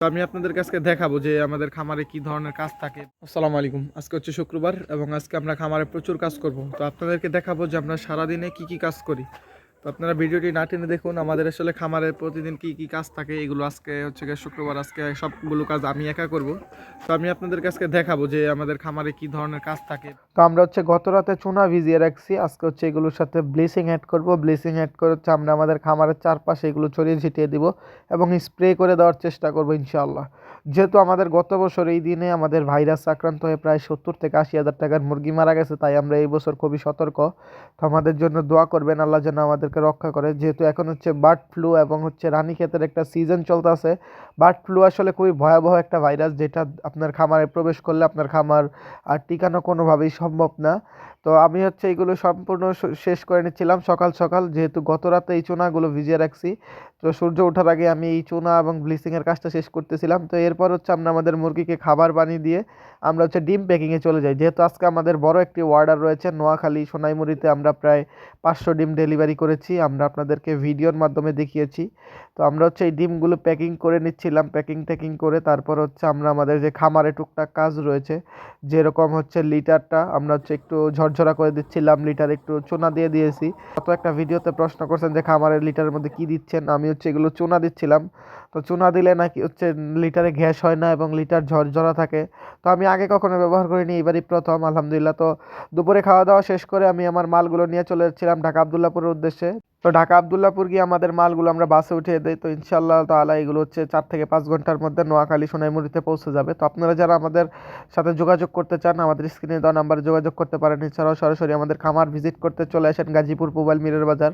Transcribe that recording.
তো আমি আপনাদের কাছে দেখাবো যে আমাদের খামারে কি ধরনের কাজ থাকে। আসসালামু আলাইকুম। আজকে হচ্ছে শুক্রবার এবং আজকে আমরা খামারে প্রচুর কাজ করব। তো আপনাদেরকে দেখাবো যে আমরা সারাদিনে কি কি কাজ করি। তো আপনারা ভিডিওটি না টেনে দেখুন। আমাদের আসলে খামারে প্রতিদিন কি কি কাজ থাকে এগুলো আজকে হচ্ছে গিয়ে শুক্রবার, আজকে সবগুলো কাজ আমি একা করব। তো আমি আপনাদের কাছে দেখাবো যে আমাদের খামারে কি ধরনের কাজ থাকে। তো আমরা হচ্ছে গত রাতে চুনা ভিজিয়ে রাখছি, আজকে হচ্ছে এগুলোর সাথে ব্লিচিং অ্যাড করব। ব্লিচিং অ্যাড করে হচ্ছে আমরা আমাদের খামারের চারপাশে এগুলো ছড়িয়ে ছিটিয়ে দিব এবং স্প্রে করে দেওয়ার চেষ্টা করব ইনশাআল্লাহ। যেহেতু আমাদের গত বছর এই দিনে আমাদের ভাইরাস আক্রান্ত হয়ে প্রায় 70 থেকে 80 হাজার টাকার মুরগি মারা গেছে, তাই আমরা এই বছর খুবই সতর্ক। তো আমাদের জন্য দোয়া করবেন, আল্লাহ যেন আমাদেরকে রক্ষা করে। যেহেতু এখন হচ্ছে বার্ড ফ্লু এবং হচ্ছে রানীক্ষেতের একটা সিজন চলতেছে। বার্ড ফ্লু আসলে খুবই ভয়াবহ একটা ভাইরাস, যেটা আপনার খামারে প্রবেশ করলে আপনার খামার আর টিকানো কোনোভাবেই সম্ভব না। তো আমি হচ্ছে এইগুলো সম্পূর্ণ শেষ করে নিচ্ছিলাম সকাল সকাল, যেহেতু গত রাতে এই চুনাগুলো ভিজিয়ে রাখছি। তো সূর্য ওঠার আগে আমি এই চুনা এবং ব্লিচিংয়ের কাজটা শেষ করতেছিলাম। তো এরপর হচ্ছে আমরা আমাদের মুরগিকে খাবার বানিয়ে দিয়ে আমরা হচ্ছে ডিম প্যাকিংয়ে চলে যাই। যেহেতু আজকে আমাদের বড় একটি অর্ডার রয়েছে, নোয়াখালী সোনাইমুড়িতে আমরা প্রায় 500 ডিম ডেলিভারি করেছি, আমরা আপনাদেরকে ভিডিওর মাধ্যমে দেখিয়েছি। তো আমরা হচ্ছে এই ডিমগুলো প্যাকিং করে নিচ্ছিলাম, প্যাকিং ট্যাকিং করে তারপর হচ্ছে আমরা আমাদের যে খামারে টুকটাক কাজ রয়েছে, যেরকম হচ্ছে লিটারটা আমরা হচ্ছে একটু ঝরঝরা করে দিচ্ছিলাম, লিটার একটু চুনা দিয়ে দিয়েছি। গত একটা ভিডিওতে প্রশ্ন করছেন যে খামারের লিটারের মধ্যে কি দিচ্ছেন, আমি হচ্ছে এগুলো চুনা দিচ্ছিলাম। তো চুনা দিলে নাকি হচ্ছে লিটারে গ্যাস হয় না এবং লিটার ঝরঝরা থাকে। তো আমি আগে কখনো ব্যবহার করিনি, এবারই প্রথম আলহামদুলিল্লাহ। তো দুপুরে খাওয়া দাওয়া শেষ করে আমি আমার মালগুলো নিয়ে চলে যাচ্ছিলাম ঢাকা আবদুল্লাপুরের উদ্দেশ্যে। তো ঢাকা আবদুল্লাপুর গিয়ে আমাদের মালগুলো আমরা বাসে উঠিয়ে দিই। তো ইনশাআল্লাহ তাআলা এগুলো হচ্ছে 4 থেকে 5 ঘন্টার মধ্যে নোয়াখালী সোনাইমুড়িতে পৌঁছে যাবে। তো আপনারা যারা আমাদের সাথে যোগাযোগ করতে চান আমাদের স্ক্রিনে দেওয়া নাম্বারে যোগাযোগ করতে পারেন। এছাড়াও সরাসরি আমাদের খামার ভিজিট করতে চলে আসেন গাজীপুর পুবাইল মিরের বাজার।